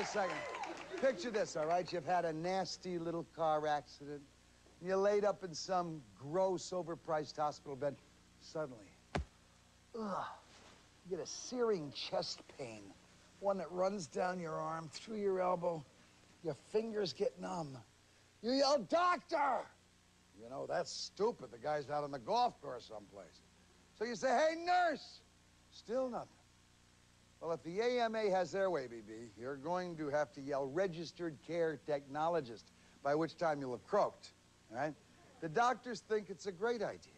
second. Picture this, all right? You've had a nasty little car accident. You're laid up in some gross, overpriced hospital bed. Suddenly, you get a searing chest pain. One that runs down your arm, through your elbow. Your fingers get numb. You yell, "Doctor!" You know, that's stupid. The guy's out on the golf course someplace. So you say, "Hey, nurse!" Still nothing. Well, if the AMA has their way, BB, you're going to have to yell registered care technologist, by which time you'll have croaked, all right? The doctors think it's a great idea.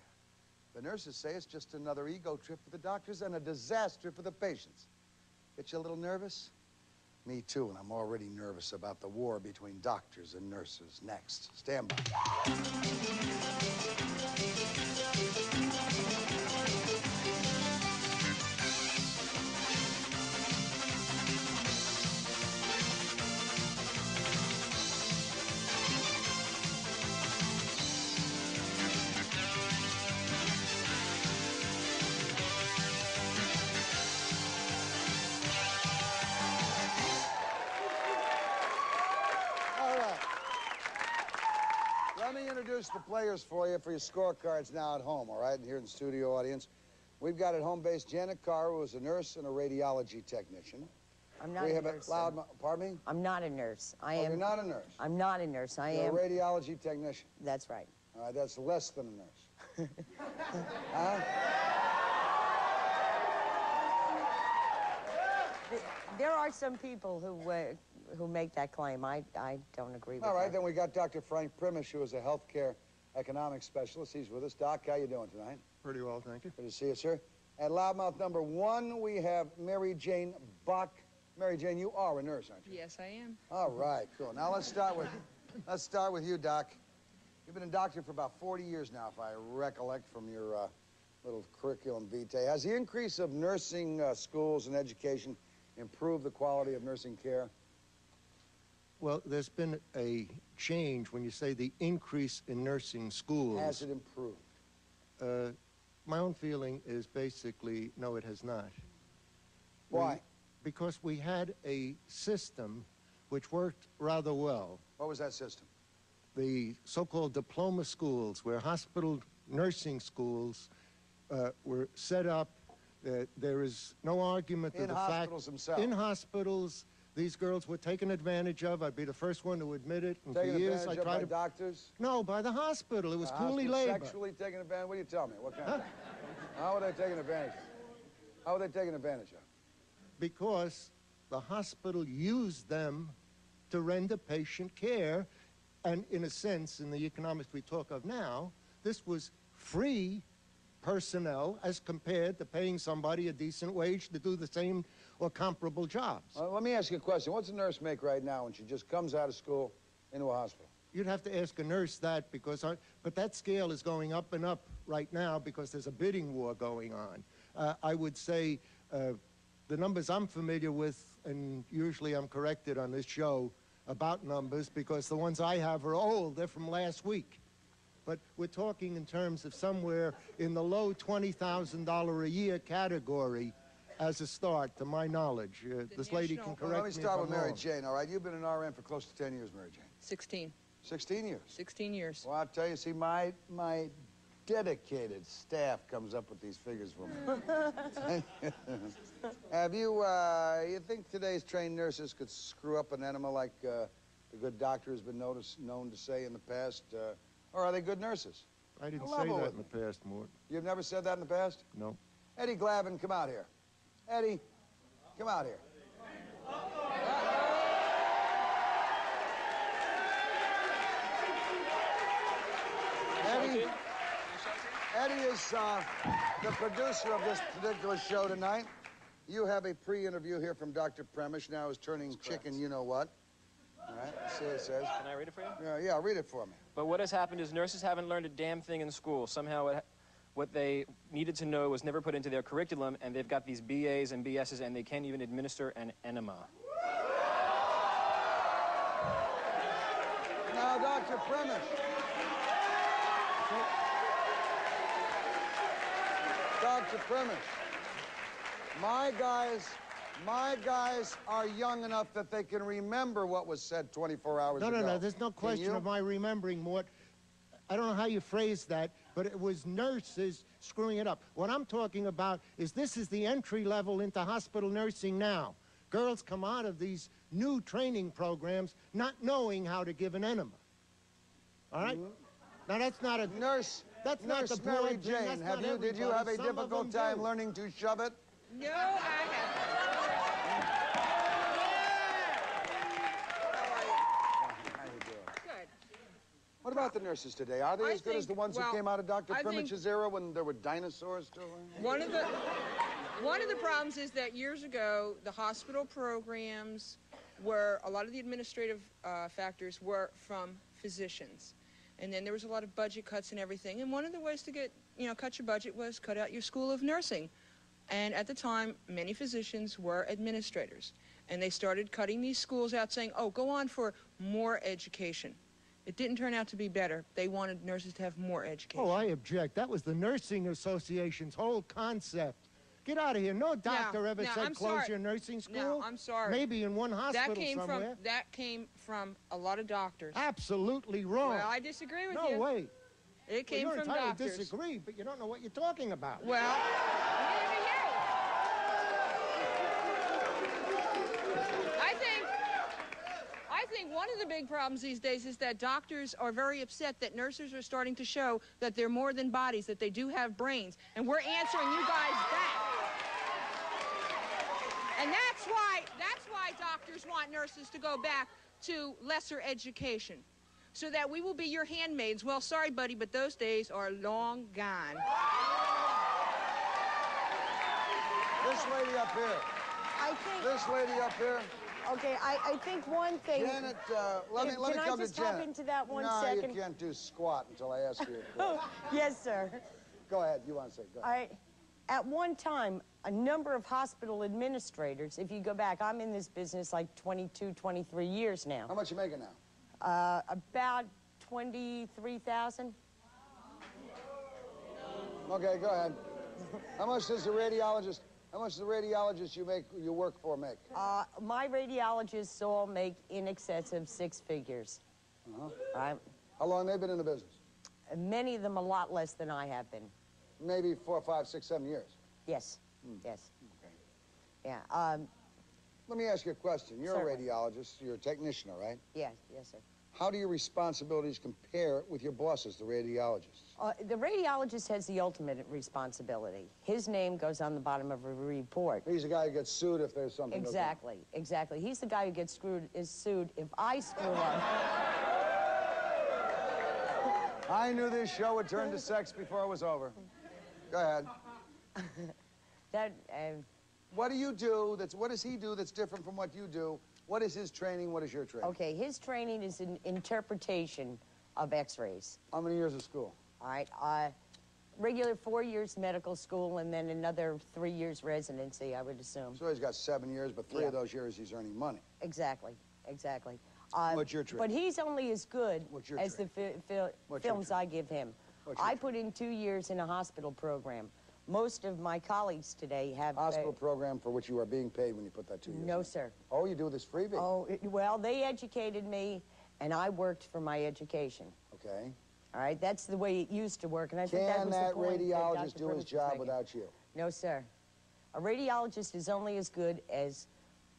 The nurses say it's just another ego trip for the doctors and a disaster for the patients. Get you a little nervous? Me too, and I'm already nervous about the war between doctors and nurses. Next. Stand by. Let me introduce the players for you for your scorecards now at home, all right? And here in the studio audience, we've got at home base Janet Carr, who is a nurse and a radiology technician. I'm not a nurse. Pardon me? I'm not a nurse. You're not a nurse? I'm not a nurse. You're a radiology technician? That's right. All right, that's less than a nurse. Huh? There are some people who make that claim. I don't agree with that. All right, then we got Dr. Frank Primish, who is a healthcare economics specialist. He's with us. Doc, how you doing tonight? Pretty well, thank you. Good to see you, sir. At loudmouth number 1, we have Mary Jane Buck. Mary Jane, you are a nurse, aren't you? Yes, I am. All right, cool. Now let's start with you, Doc. You've been a doctor for about 40 years now, if I recollect from your little curriculum vitae. Has the increase of nursing schools and education improved the quality of nursing care? Well, there's been a change when you say the increase in nursing schools. Has it improved? My own feeling is basically, no, it has not. Why? Because we had a system which worked rather well. What was that system? The so-called diploma schools, where hospital nursing schools were set up. There is no argument that in the hospitals fact... themselves? In hospitals, these girls were taken advantage of. I'd be the first one to admit it. And taken for years, advantage I of tried by to... doctors? No, by the hospital. It was coolly labor. Sexually taken advantage? What do you tell me? What kind of... How were they taken advantage of? How were they taken advantage of? Because the hospital used them to render patient care. And in a sense, in the economics we talk of now, this was free personnel as compared to paying somebody a decent wage to do the same or comparable jobs. Let me ask you a question. What's a nurse make right now when she just comes out of school into a hospital? You'd have to ask a nurse that because, but that scale is going up and up right now because there's a bidding war going on. I would say the numbers I'm familiar with, and usually I'm corrected on this show about numbers because the ones I have are old, they're from last week. But we're talking in terms of somewhere in the low $20,000 a year category as a start, to my knowledge. This lady can correct me if I'm wrong. Let me start with Mary Jane, all right? You've been an RN for close to 10 years, Mary Jane. 16. 16 years? 16 years. Well, I'll tell you, see, my dedicated staff comes up with these figures for me. Have you, you think today's trained nurses could screw up an enema like the good doctor has been known to say in the past? Or are they good nurses? I didn't say that in the past, Mort. You've never said that in the past? No. Eddie Glavin, come out here. Eddie, come out here. Eddie is the producer of this particular show tonight. You have a pre-interview here from Dr. Premish, now is turning chicken you-know-what. All right, let's see what it says. Can I read it for you? Yeah, read it for me. But what has happened is nurses haven't learned a damn thing in school. Somehow what they needed to know was never put into their curriculum, and they've got these BAs and BSs, and they can't even administer an enema. Now, Dr. Premish. Dr. Premish, my My guys are young enough that they can remember what was said 24 hours ago. No, there's no question of my remembering, Mort. I don't know how you phrased that, but it was nurses screwing it up. What I'm talking about is this is the entry level into hospital nursing now. Girls come out of these new training programs not knowing how to give an enema. All right? Now, that's not a... Nurse, That's not Nurse the Mary broad thing. Jane, That's not did you everybody. have a Some of difficult them time do. learning to shove it? No, I haven't. How you doing? Good. What about the nurses today? Are they I as good as the think- ones well, who came out of Dr. I think- Primich's era when there were dinosaurs still around? One of the problems is that years ago, the hospital programs were, a lot of the administrative factors were from physicians. And then there was a lot of budget cuts and everything. And one of the ways to get, cut your budget was cut out your school of nursing. And at the time, many physicians were administrators. And they started cutting these schools out saying, oh, go on for more education. It didn't turn out to be better. They wanted nurses to have more education. Oh, I object. That was the Nursing Association's whole concept. Get out of here. No doctor ever said I'm close sorry. your nursing school. No, I'm sorry. Maybe in one hospital somewhere. That came from a lot of doctors. Absolutely wrong. Well, I disagree with no you. way. It came well, you're from entitled doctors. to disagree, but you don't know what you're talking about. Well, neither do you. I think one of the big problems these days is that doctors are very upset that nurses are starting to show that they're more than bodies, that they do have brains, and we're answering you guys back. And that's why doctors want nurses to go back to lesser education, so that we will be your handmaids. Well, sorry, buddy, but those days are long gone. This lady up here. I think, This lady up here. okay, I think one thing... Janet, let me Can I come just to Janet. hop into that one no, second? you can't do squat until I ask you a question. Yes, sir. Go ahead. You want to say? Go ahead. At one time, a number of hospital administrators, if you go back, I'm in this business like 22, 23 years now. How much you making now? About 23,000. Okay, go ahead. How much does the radiologist? How much does the radiologist you work for make? My radiologists all make in excess of 6 figures. Right? How long they been in the business? Many of them a lot less than I have been. Maybe 4, 5, 6, 7 years. Yes, yes. Okay. Yeah, Let me ask you a question. You're Certainly. a radiologist. You're a technician, all right? yes, sir. How do your responsibilities compare with your bosses, the radiologists? The radiologist has the ultimate responsibility. His name goes on the bottom of a report. He's the guy who gets sued if there's something. goes wrong. Exactly, exactly. He's the guy who gets sued if I screw up. I knew this show would turn to sex before it was over. Go ahead. That, What do you do? What does he do that's different from what you do? What is his training? What is your training? okay, his training is in interpretation of x-rays. How many years of school? All right, regular 4 years medical school and then another 3 years residency, I would assume. So he's got 7 years, but 3 Yeah. of those years he's earning money. Exactly, exactly. What's your training? But he's only as good What's your as the What's your films I give him. What's your I put in 2 years in a hospital program. Most of my colleagues today have... Hospital program for which you are being paid when you put that 2 years No, in. sir. Oh, you do this freebie? Oh, well, they educated me, and I worked for my education. Okay. All right, that's the way it used to work, and I think that Can was that the point that radiologist Dr. do his Primus was job making. without you? No, sir. A radiologist is only as good as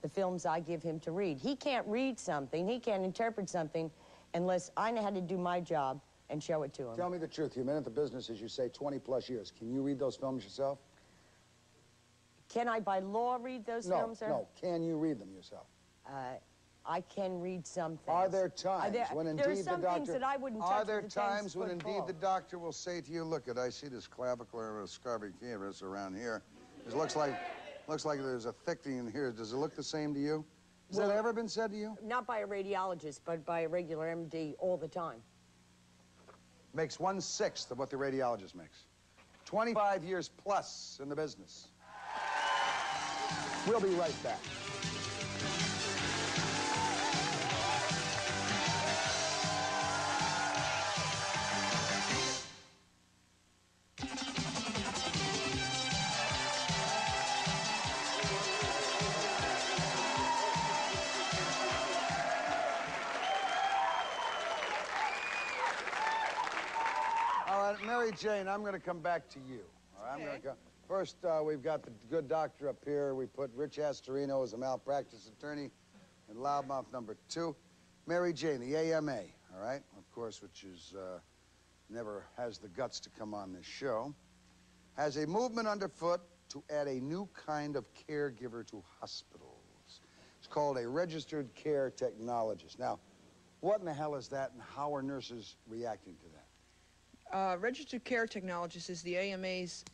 the films I give him to read. He can't read something, he can't interpret something unless I know how to do my job and show it to him. Tell me the truth. You've been at the business, as you say, 20-plus years. Can you read those films yourself? Can I, by law, read those films, sir? No. Can you read them yourself? I can read some things. Are there times when there are indeed the some doctor... things that I wouldn't touch Are there with a 10 times when foot indeed pole. the doctor will say to you, look, I see this clavicular scabiculus around here. It looks like there's a thickening in here. Does it look the same to you? Has that ever been said to you? Not by a radiologist, but by a regular MD all the time. Makes 1/6 of what the radiologist makes. 25 years plus in the business. We'll be right back. Mary Jane, I'm going to come back to you. All right, I'm going to go. First, we've got the good doctor up here. We put Rich Astorino as a malpractice attorney and loudmouth number 2. Mary Jane, the AMA, all right, of course, which is never has the guts to come on this show, has a movement underfoot to add a new kind of caregiver to hospitals. It's called a registered care technologist. Now, what in the hell is that, and how are nurses reacting to that? Registered care technologist is the AMA's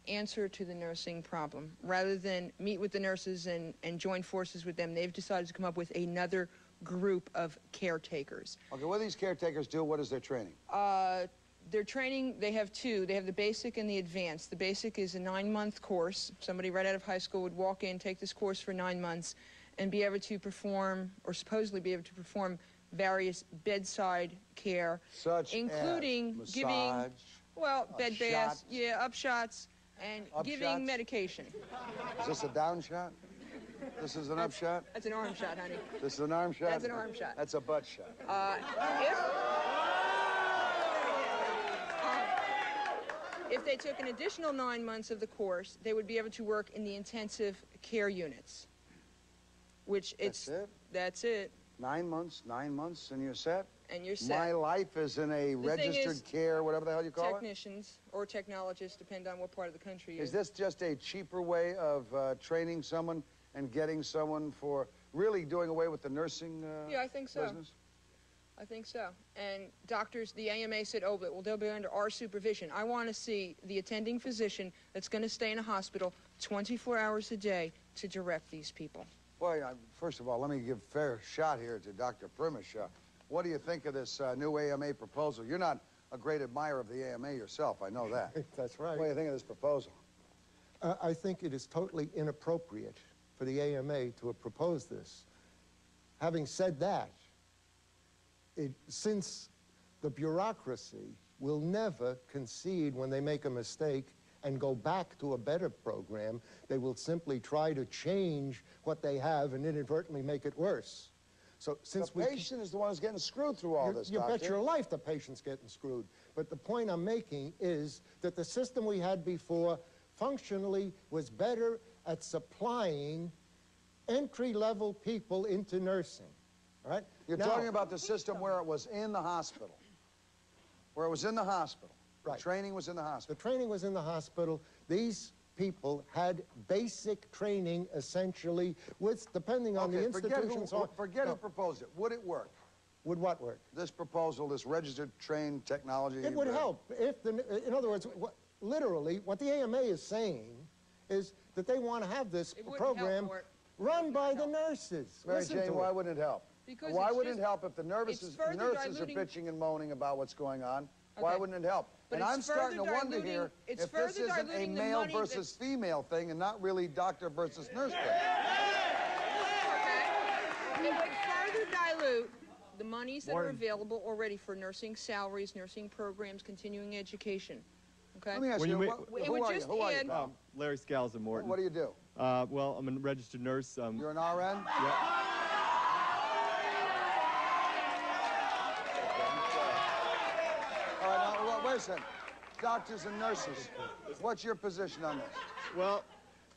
answer to the nursing problem. Rather than meet with the nurses and join forces with them, they've decided to come up with another group of caretakers. Okay, what do these caretakers do? What is their training? Their training, they have 2. They have the basic and the advanced. The basic is a 9-month course. Somebody right out of high school would walk in, take this course for 9 months, and be able to perform, or supposedly be able to perform, various bedside care, Such including as giving, massage, well, bed baths, upshots. yeah, upshots, and giving Upshots? medication. Is this a down shot? This is an upshot? That's an arm shot, honey. This is an arm shot? That's an arm shot. That's a butt shot. If they took an additional 9 months of the course, they would be able to work in the intensive care units, which That's it? That's it. 9 months, and you're set? And you're set. My life is in a The thing registered is, care, whatever the hell you call technicians or technologists, depend on what part of the country it. Is this just a cheaper way of training someone and getting someone for really doing away with the nursing Yeah, I think so. business? I think so. And doctors, the AMA said, oh, well, they'll be under our supervision. I want to see the attending physician that's going to stay in a hospital 24 hours a day to direct these people. Boy, first of all, let me give a fair shot here to Dr. Primish. What do you think of this new AMA proposal? You're not a great admirer of the AMA yourself, I know that. That's right. What do you think of this proposal? I think it is totally inappropriate for the AMA to have proposed this. Having said that, since the bureaucracy will never concede when they make a mistake and go back to a better program, they will simply try to change what they have and inadvertently make it worse. So since the patient is the one who's getting screwed through all this, you Doctor. bet your life the patient's getting screwed. But the point I'm making is that the system we had before functionally was better at supplying entry-level people into nursing. All right? You're talking about the system where it was in the hospital. Where it was in the hospital. Right. The training was in the hospital. The training was in the hospital. These people had basic training, essentially, with, depending on the institutions. Forget who proposed it. Would it work? Would what work? This proposal, this registered trained technology. It would help if, in other words, literally, what the AMA is saying is that they want to have this program run by the nurses. Mary Jane, why wouldn't it help? Because why wouldn't it help if the nurses are bitching and moaning about what's going on? Why wouldn't it help? But and I'm starting to wonder here if this isn't a male versus female thing and not really doctor versus nurse thing. Okay. It would further dilute the monies that are available already for nursing salaries, nursing programs, continuing education. Okay? Let me ask you, who are you? Larry Scalzo, Morton. What do you do? Well, I'm a registered nurse. You're an RN? Yeah. All right, now, wait a second. Doctors and nurses, what's your position on this? Well,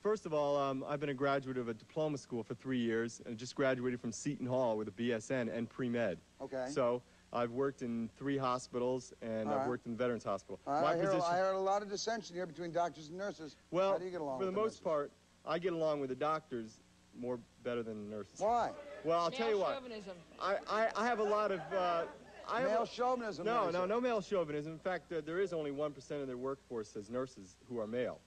first of all, I've been a graduate of a diploma school for 3 years and just graduated from Seton Hall with a BSN and pre-med. Okay. So I've worked in 3 hospitals and I've worked in the Veterans Hospital. I heard a lot of dissension here between doctors and nurses. Well, how do you get along for the with most part, I get along with the doctors more better than the nurses. Why? Well, I'll tell you what. Chauvinism. I have a lot of... male chauvinism? No male chauvinism. In fact, there is only 1% of their workforce as nurses who are male.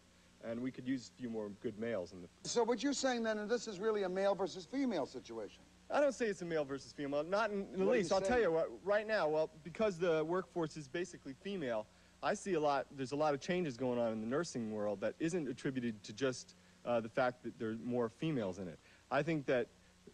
And we could use a few more good males in the... So what you're saying then, this is really a male versus female situation? I don't say it's a male versus female, not in the least. I'll tell you what, right now, well, because the workforce is basically female, I see there's a lot of changes going on in the nursing world that isn't attributed to just the fact that there are more females in it. I think that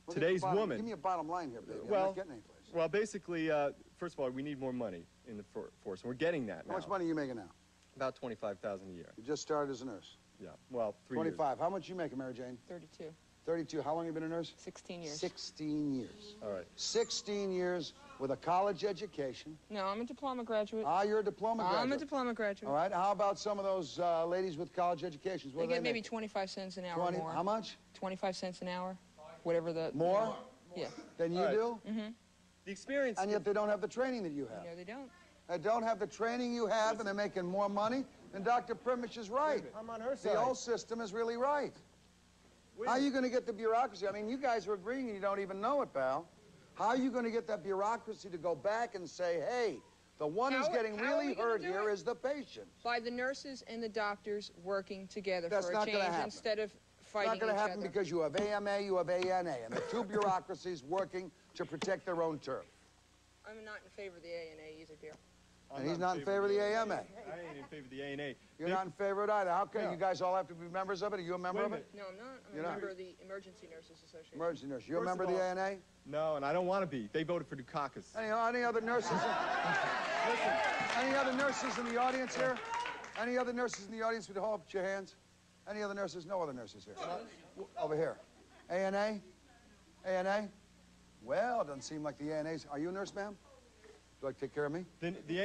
today's woman... Give me a bottom line here, baby. Well, I'm not getting anyplace. Well, basically, first of all, we need more money in the force, and we're getting that now. How much money are you making now? About $25,000 a year. You just started as a nurse. Yeah, well, 3 years. 25. How much you making, Mary Jane? 32. 32. How long have you been a nurse? 16 years. 16 years. All right. 16 years with a college education. No, I'm a diploma graduate. Ah, you're a diploma graduate. I'm a diploma graduate. All right. How about some of those ladies with college educations? What They do get maybe make? 25 cents an hour 20. more. How much? 25 cents an hour, whatever the... More? Yeah. Than you All right. do? The experience. And yet they don't have the training that you have. No, they don't. They don't have the training you have, and they're making more money. And Dr. Primich is right. I'm on her side. The old system is really right. How are you going to get the bureaucracy? I mean, you guys are agreeing and you don't even know it, pal. How are you going to get that bureaucracy to go back and say, hey, the one who's getting how are really we gonna hurt do here it? is the patient? By the nurses and the doctors working together That's for a not gonna change happen. instead of It's fighting not going to each happen other. because you have AMA, you have ANA, and the two bureaucracies working to protect their own turf. I'm not in favor of the ANA either, dear. And he's not in favor of the AMA. I ain't in favor of the ANA. You're not in favor of it either. How come No. you guys all have to be members of it? Are you a member Wait a of it? minute. No, I'm not. I'm You're a not? member of the Emergency Nurses Association. Emergency nurse. You're a First member of of the all- ANA? No, and I don't want to be. They voted for Dukakis. Any other nurses? Listen, any other nurses in the audience here? Any other nurses in the audience? Would you hold up your hands? Any other nurses? No other nurses here. Over here. ANA? ANA? Well, it doesn't seem like the ANA's. Are you a nurse, ma'am? Would you like to take care of me? The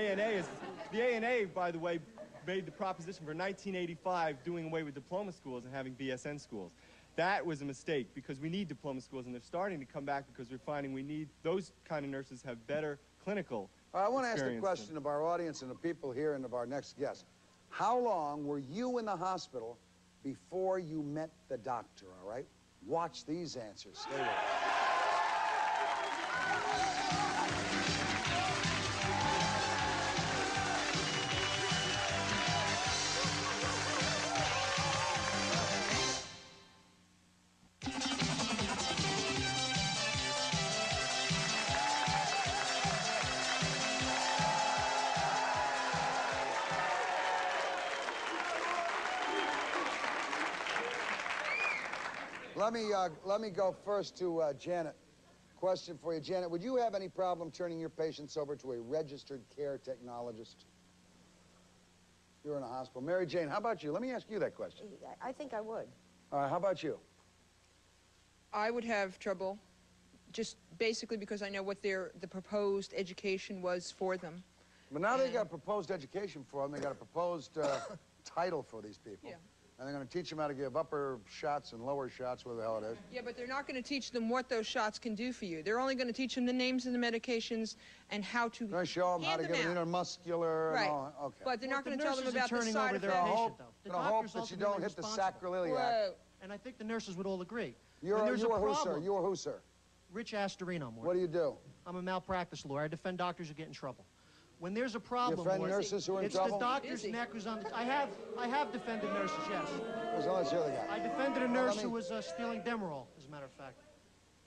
ANA, by the way, made the proposition for 1985 doing away with diploma schools and having BSN schools. That was a mistake because we need diploma schools, and they're starting to come back because we're finding we need those kind of nurses have better clinical All right, I want to ask the experience question of our audience and the people here and of our next guest. How long were you in the hospital before you met the doctor, all right? Watch these answers. Stay with us. Let me go first to Janet. Question for you, Janet. Would you have any problem turning your patients over to a registered care technologist? You're in a hospital. Mary Jane, how about you? Let me ask you that question. I think I would. All right, how about you? I would have trouble, just basically because I know what the proposed education was for them. But now they got a proposed education for them. They got a proposed title for these people. Yeah. And they're going to teach them how to give upper shots and lower shots, whatever the hell it is. Yeah, but they're not going to teach them what those shots can do for you. They're only going to teach them the names of the medications and how to They're going to show them how to hand give an out. intermuscular Right. and all that. Okay. But they're not The going to tell them nurses are about the turning side over their effects. patient, though. The Gonna hope doctor's that you don't ultimately hit the responsible. sacroiliac. Whoa. And I think the nurses would all agree. You're When there's a who, sir? problem, You're who, sir? Rich Astorino, What do you do? I'm a malpractice lawyer. I defend doctors who get in trouble. When there's a problem, defend Morton, nurses who are in it's trouble? the doctor's Busy. neck who's on the... I have defended nurses, yes. So let's hear the guy. I defended a nurse me- who was stealing Demerol, as a matter of fact.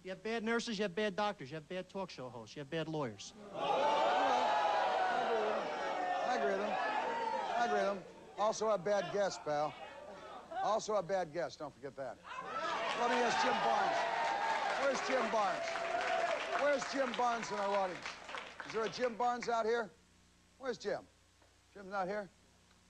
You have bad nurses, you have bad doctors, you have bad talk show hosts, you have bad lawyers. I agree with him. I agree with him. Also a bad guest, pal. Also a bad guest, don't forget that. Let me ask Jim Barnes. Where's Jim Barnes? Where's Jim Barnes in our audience? Is there a Jim Barnes out here? Where's Jim? Jim's not here?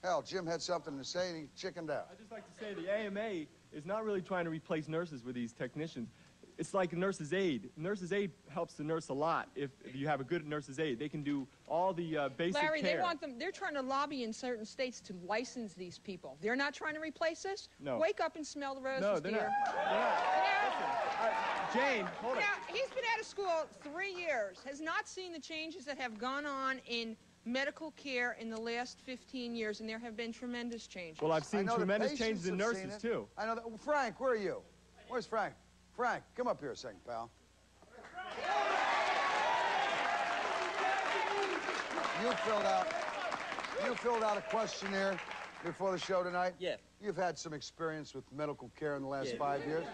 Hell, Jim had something to say and he chickened out. I'd just like to say the AMA is not really trying to replace nurses with these technicians. It's like a nurse's aide. Nurse's aide helps the nurse a lot. If you have a good nurse's aide, they can do all the basic Larry, care. they're trying to lobby in certain states to license these people. They're not trying to replace us? No. Wake up and smell the roses, No, they're dear. not. They're not. You know, Jane, hold it. now, he's been out of school 3 years, has not seen the changes that have gone on in medical care in the last 15 years, and there have been tremendous changes. Well, I've I seen know the tremendous patients changes in have seen nurses, it. too. I know that. Frank, where are you? Where's Frank? Frank, come up here a second, pal. You filled out a questionnaire before the show tonight. Yeah. You've had some experience with medical care in the last 5 years.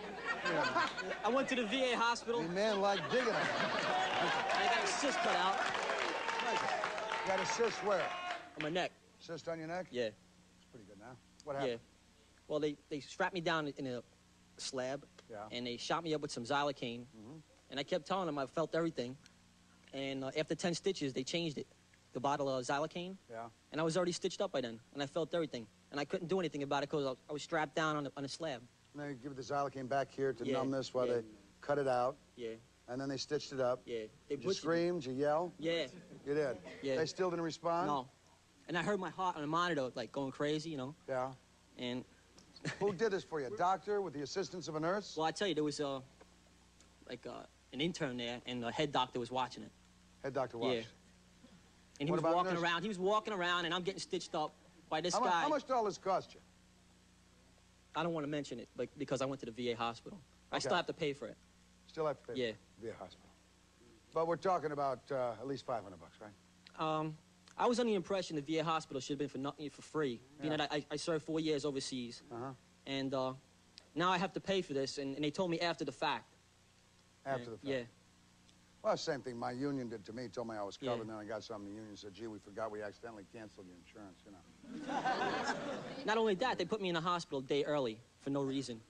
Yeah. I went to the VA hospital. You man like digging it. I got a cyst cut out You got a cyst where? on my neck. Cyst on your neck? Yeah, It's pretty good now. What yeah. happened? Well, they strapped me down in a slab, Yeah. and they shot me up with some xylocaine. And I kept telling them I felt everything. And after 10 stitches, they changed it, the bottle of xylocaine. Yeah. And I was already stitched up by then, and I felt everything. And I couldn't do anything about it because I was strapped down on a slab. And they give the xylocaine back here to Yeah, numb this while yeah. they cut it out. Yeah, And then they stitched it up. yeah. They Did you butchered me. scream? Did you yell? Yeah, You did? Yeah. They still didn't respond? no. And I heard my heart on the monitor, like, going crazy, you know? Yeah. And, Who did this for you? A doctor with the assistance of a nurse? well, I tell you, there was, like, an intern there, and the head doctor was watching it. Head Dr. Walsh. Yeah. And he What was about walking nurses? around. He was walking around, and I'm getting stitched up by this How guy. much did all this cost you? I don't want to mention it, but because I went to the VA hospital. I Okay. still have to pay for it. Still have to pay Yeah. for the hospital. But we're talking about at least $500, right? I was under the impression the VA hospital should have been for nothing, for free. Being that I served 4 years overseas. Uh-huh. And now I have to pay for this, and they told me after the fact. After the fact. Yeah. Well, same thing my union did to me. Told me I was covered, Yeah. and then I got something. The union said, gee, we forgot we accidentally canceled your insurance, you know. Not only that, they put me in the hospital a day early for no reason.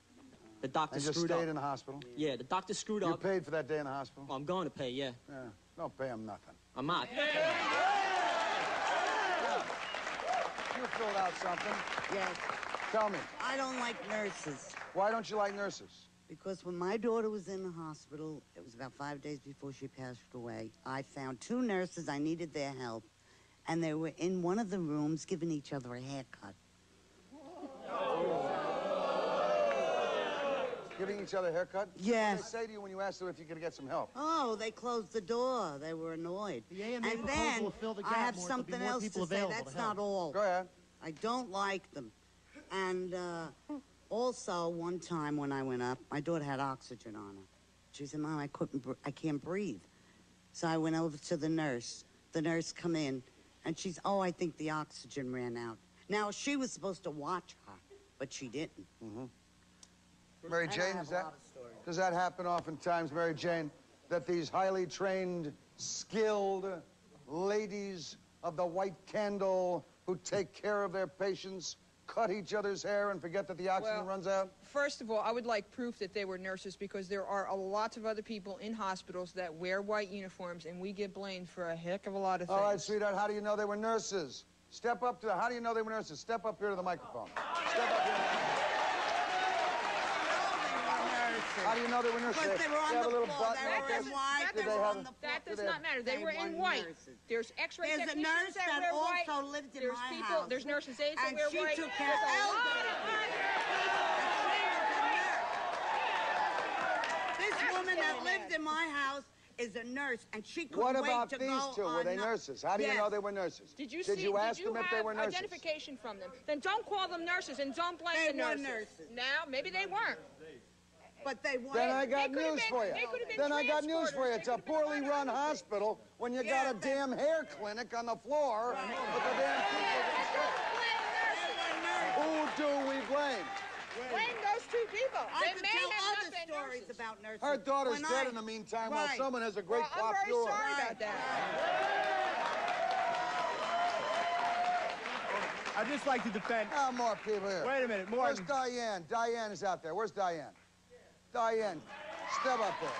The doctor And just screwed stayed up. in the hospispittal? Yeah, the doctor screwed You up. paid for that day in the hospital? Well, I'm going to pay, yeah. Yeah. Don't pay them nothing. I'm not. You filled out something. Yes. Tell me, I don't like nurses why don't you like nurses? because when my daughter was in the hospital, it was about 5 days before she passed away, I found 2 nurses. I needed their help, and they were in one of the rooms giving each other a haircut. Giving each other a haircut? Yes. What did they say to you when you asked them if you could get some help? Oh, they closed the door. They were annoyed. The AMA and proposal then will fill the I gap have more. There'll be something more else people to say. available to That's help. not all. Go ahead. I don't like them. And also, one time when I went up, my daughter had oxygen on her. She said, Mom, I can't breathe. So I went over to the nurse. The nurse come in, and she's, oh, I think the oxygen ran out. Now, she was supposed to watch her, but she didn't. Mary And I Jane, have a lot of stories. does that happen oftentimes, Mary Jane, that these highly trained, skilled ladies of the white candle who take care of their patients cut each other's hair and forget that the oxygen Well, runs out? First of all, I would like proof that they were nurses because there are a lot of other people in hospitals that wear white uniforms, and we get blamed for a heck of a lot of things. All right, sweetheart, how do you know they were nurses? Step up to the, how do you know they were nurses? Step up here to the microphone. Step up here. How do you know they were nurses? Because they were on have the a little floor. button They like were in this? white. Did They they were have on a- the That Did does they not have- matter. They They were in were white. nurses. There's X-ray There's a technicians nurse that that wear also white. lived in There's my people. house. There's nurses aides that And wear she white. took care There's of a lot elderly. of This That's woman that getting lived mad. in my house is a nurse, and she couldn't What wait about to these go two? Were on they the- nurses? How do you Yes. know they were nurses? Did you Did see? you ask did you them if they have were nurses? identification from them? Then don't call them nurses and don't blame They the were nurses. nurses. Now, maybe they weren't. But they weren't. Then I got They could've news been- for you. they could've been Then I got news for you. transporters. It's They a could've been a poorly lot of run other things. hospital when you Yeah, got a but- damn hair clinic on the floor with the damn people. Who do we blame? Blame those two people. I They could may tell have not other been stories nurses. about nurses. Her daughter's When dead I- in the meantime while Right. someone has a great Well, I'm very coiffure. sorry Right. about that. I'd just like to defend. Ah, more people here. Wait a minute, Where's Morton. Diane? Diane is out there. Where's Diane? Diane, step up there.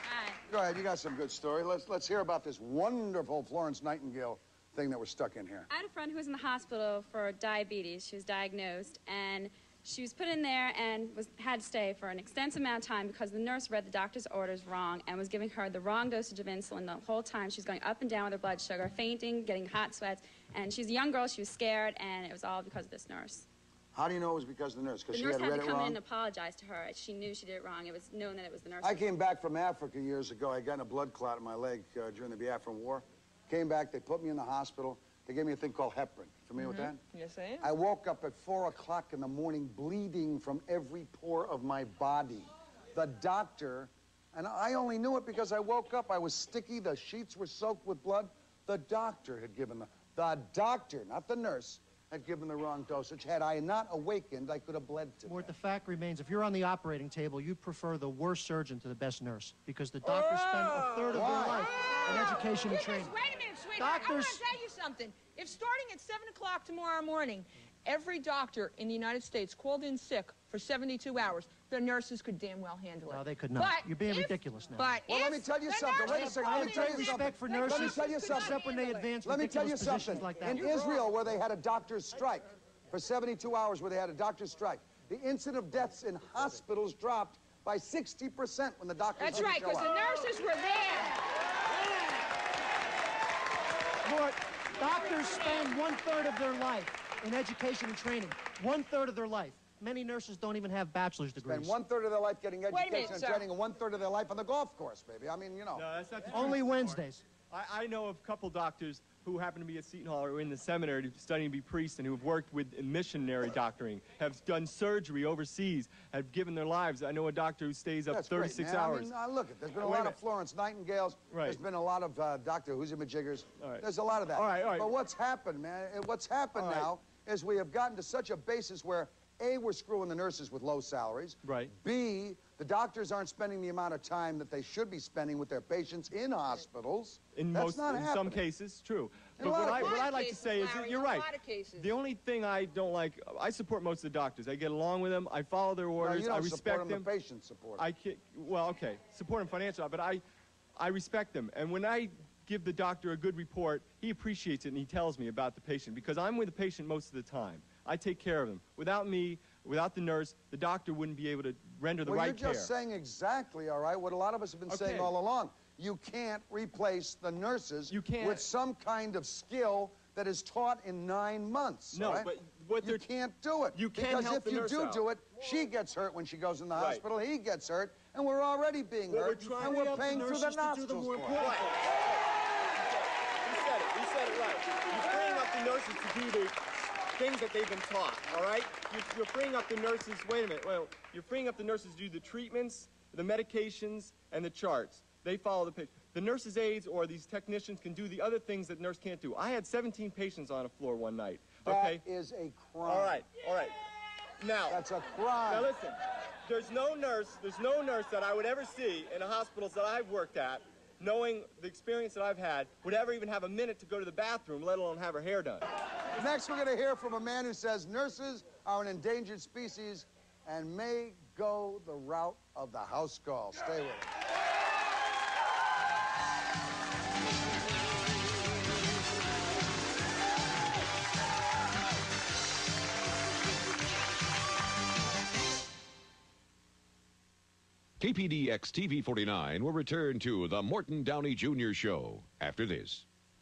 Hi. Go ahead. You got some good story. Let's hear about this wonderful Florence Nightingale thing that we're stuck in here. I had a friend who was in the hospital for diabetes. She was diagnosed, and she was put in there and had to stay for an extensive amount of time because the nurse read the doctor's orders wrong and was giving her the wrong dosage of insulin the whole time. She was going up and down with her blood sugar, fainting, getting hot sweats, and she was a young girl. She was scared, and it was all because of this nurse. How do you know it was because of the nurse? Because The she nurse had had read to it come in wrong? and apologize to her. She knew she did it wrong. It was known that it was the nurse. I came back from Africa years ago. I got in a blood clot in my leg during the Biafran War. Came back, they put me in the hospital. They gave me a thing called heparin. Familiar with that? Yes, I am. I woke up at 4 o'clock in the morning bleeding from every pore of my body. The doctor, and I only knew it because I woke up. I was sticky. The sheets were soaked with blood. The doctor had given the doctor, not the nurse, had given the wrong dosage. Had I not awakened, I could have bled to Mort, death. the fact remains, if you're on the operating table, you'd prefer the worst surgeon to the best nurse because the doctors spend a third of their life in education and training. Wait a minute, sweetheart. I want Doctors- to tell you something. If starting at 7 o'clock tomorrow morning, every doctor in the United States called in sick for 72 hours, the nurses could damn well handle it. No, they could not. But You're being if- ridiculous now. But Well, let me if tell you the something. Wait a nurses second. called Let me in tell you sick, something. respect for the nurses, Let me tell you could not except when they handle it. advance Let me tell you ridiculous positions something. like that. In Israel, where they had a doctor's strike, for 72 hours where they had a doctor's strike. The incident of deaths in hospitals dropped by 60% when the doctors That's didn't right, show because the up. nurses were there. Lord, doctors spend 1/3 of their life in education and training. 1/3 of their life. Many nurses don't even have bachelor's degrees. Spend 1/3 of their life getting Wait a minute, education and sir. training, and 1/3 of their life on the golf course, baby. I mean, you know. No, that's not the Only truth. Wednesdays. I know of a couple doctors who happen to be at Seton Hall or in the seminary studying to be priests and who have worked with missionary doctoring, have done surgery overseas, have given their lives. I know a doctor who stays up That's 36 great, man. hours. I mean, look, there's been a Wait a lot of minute. Florence Nightingales. Right. There's been a lot of Dr. Who's-a-majiggers. All right. There's a lot of that. All right, all right. But what's happened, man, what's happened All right. now is we have gotten to such a basis where, A, we're screwing the nurses with low salaries. Right. B, the doctors aren't spending the amount of time that they should be spending with their patients in hospitals. In That's not some happening. cases, true. In But a lot what of I, cases. what I like to say is, Larry, you're in a right. lot of cases. The only thing I don't like, I support most of the doctors. I get along with them. I follow their No, orders. you don't I respect support them. them, the patients support them. I can't, well, okay, support them financially, but I respect them. And when I give the doctor a good report, he appreciates it and he tells me about the patient because I'm with the patient most of the time. I take care of him. Without me, without the nurse, the doctor wouldn't be able to render the Well, right care. you're just saying exactly, all right, what a lot of us have been saying Okay. all along. You can't replace the nurses You can't. with some kind of skill that is taught in 9 months. No, all right? but what you they're- can't do it. You can't because help if the you nurse do out. do it, she gets hurt when she goes in the Right. hospital. He gets hurt, and we're already being Well, we're hurt, trying and to we're help the paying through the nurses to do the nostrils more for it. important He said it right. You're freeing up the nurses to do the things that they've been taught, all right? You're freeing up the nurses, wait a minute, well, you're freeing up the nurses to do the treatments, the medications, and the charts. They follow the patient. The nurses' aides or these technicians can do the other things that nurse can't do. I had 17 patients on a floor one night, okay? That is a crime. All right. Now, That's a crime. now listen, there's no nurse that I would ever see in the hospitals that I've worked at, knowing the experience that I've had, would ever even have a minute to go to the bathroom, let alone have her hair done. Next, we're going to hear from a man who says nurses are an endangered species and may go the route of the house call. Stay with us. KPDX TV 49 will return to the Morton Downey Jr. Show after this.